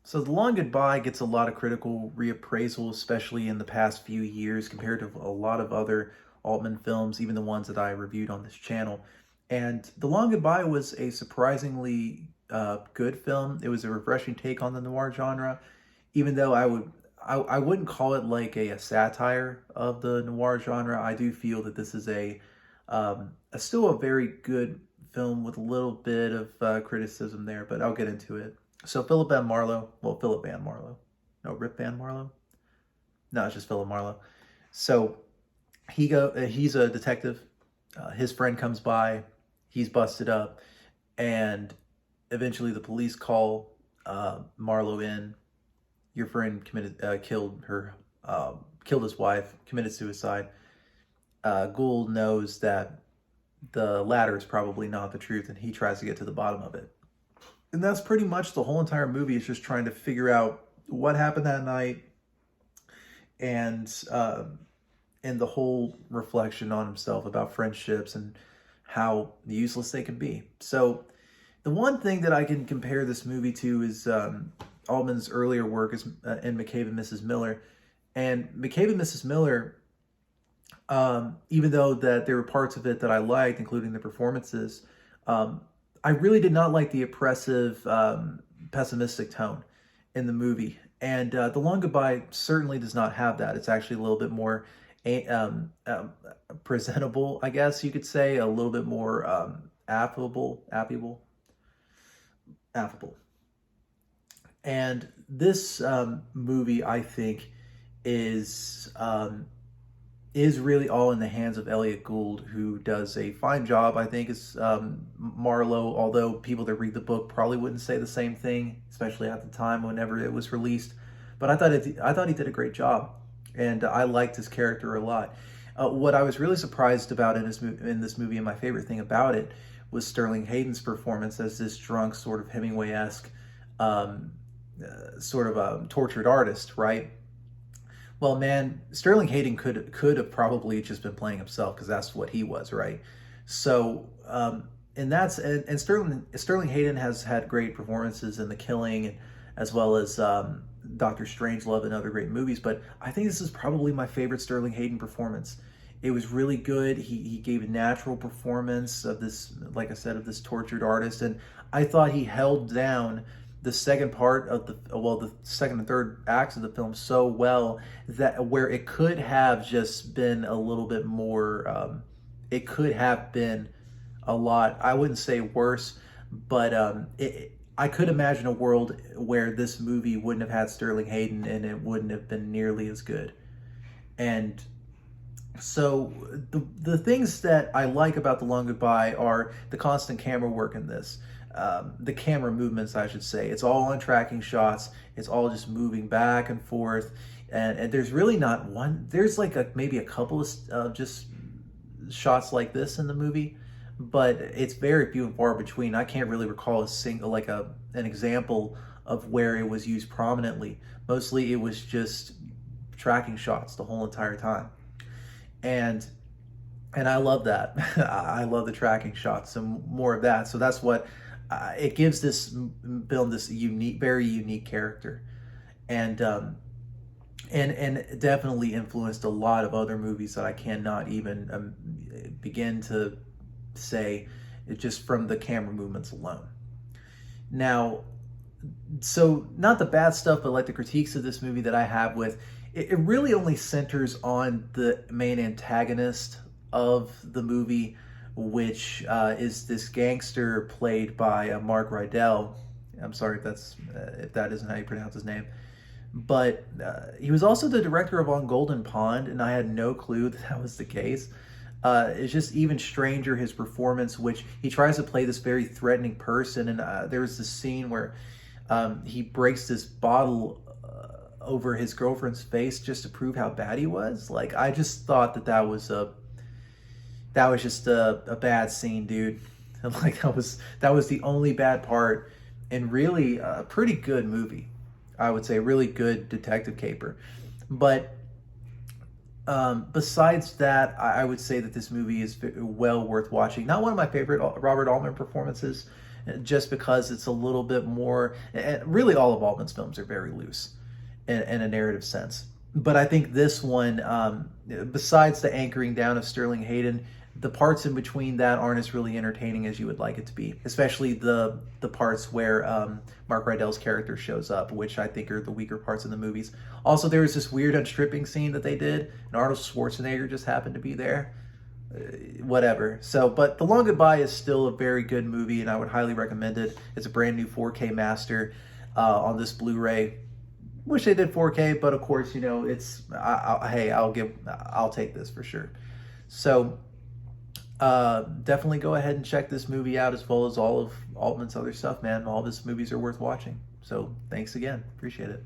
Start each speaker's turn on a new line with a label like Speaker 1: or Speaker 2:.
Speaker 1: So The Long Goodbye gets a lot of critical reappraisal, especially in the past few years, compared to a lot of other Altman films, even the ones that I reviewed on this channel. And The Long Goodbye was a surprisingly good film. It was a refreshing take on the noir genre, even though I wouldn't call it like a satire of the noir genre. I do feel that this is a still a very good film with a little bit of criticism there, but I'll get into it. So Philip Van Marlowe, no, Rip Van Marlowe. No, it's just Philip Marlowe. So he's a detective. His friend comes by, he's busted up, and eventually the police call Marlowe in. Your friend killed his wife, committed suicide. Gould knows that the latter is probably not the truth, and he tries to get to the bottom of it. And that's pretty much the whole entire movie is just trying to figure out what happened that night, and and the whole reflection on himself about friendships and how useless they can be. So the one thing that I can compare this movie to is Altman's earlier work is in McCabe and Mrs. Miller. And McCabe and Mrs. Miller, even though that there were parts of it that I liked, including the performances, I really did not like the oppressive, pessimistic tone in the movie. And The Long Goodbye certainly does not have that. It's actually a little bit more presentable, I guess you could say, a little bit more affable. And this movie, I think, is is really all in the hands of Elliot Gould, who does a fine job, I think, as Marlowe, although people that read the book probably wouldn't say the same thing, especially at the time whenever it was released. But I thought he did a great job, and I liked his character a lot. What I was really surprised about in this movie, and my favorite thing about it, was Sterling Hayden's performance as this drunk, sort of Hemingway-esque, sort of a tortured artist, right? Well, man, Sterling Hayden could have probably just been playing himself because that's what he was, right? So, and Sterling Hayden has had great performances in The Killing, and as well as Doctor Strangelove and other great movies. But I think this is probably my favorite Sterling Hayden performance. It was really good. He gave a natural performance of this, like I said, of this tortured artist, and I thought he held down the second part of the second and third acts of the film so well that where it could have just been a little bit more, it could have been a lot, I wouldn't say worse, but I could imagine a world where this movie wouldn't have had Sterling Hayden and it wouldn't have been nearly as good. And so the things that I like about The Long Goodbye are the constant camera work in this. The camera movements, I should say. It's all on tracking shots. It's all just moving back and forth. And there's really not one. There's like maybe a couple of just shots like this in the movie, but it's very few and far between. I can't really recall a single an example of where it was used prominently. Mostly it was just tracking shots the whole entire time. And I love that. I love the tracking shots and more of that. So that's what it gives this film this unique, very unique character, and and definitely influenced a lot of other movies that I cannot even begin to say just from the camera movements alone. Now, so not the bad stuff, but like the critiques of this movie that I have with it, it really only centers on the main antagonist of the movie, which is this gangster played by Mark Rydell. I'm sorry if that isn't how you pronounce his name, but he was also the director of On Golden Pond, and I had no clue that was the case. It's just even stranger his performance, which he tries to play this very threatening person, and there was this scene where he breaks this bottle over his girlfriend's face just to prove how bad he was. Like, I just thought that was just a bad scene, dude. Like that was the only bad part, and really a pretty good movie. I would say a really good detective caper. But besides that, I would say that this movie is well worth watching. Not one of my favorite Robert Altman performances, just because it's a little bit more. And really, all of Altman's films are very loose in a narrative sense. But I think this one, besides the anchoring down of Sterling Hayden, the parts in between that aren't as really entertaining as you would like it to be, especially the parts where Mark Rydell's character shows up, which I think are the weaker parts in the movies. Also, there was this weird unstripping scene that they did, and Arnold Schwarzenegger just happened to be there. Whatever. So, but The Long Goodbye is still a very good movie, and I would highly recommend it. It's a brand new 4K master on this Blu-ray. Wish they did 4K, but of course, it's hey, I'll take this for sure. So definitely go ahead and check this movie out, as well as all of Altman's other stuff, man. All of his movies are worth watching. So thanks again. Appreciate it.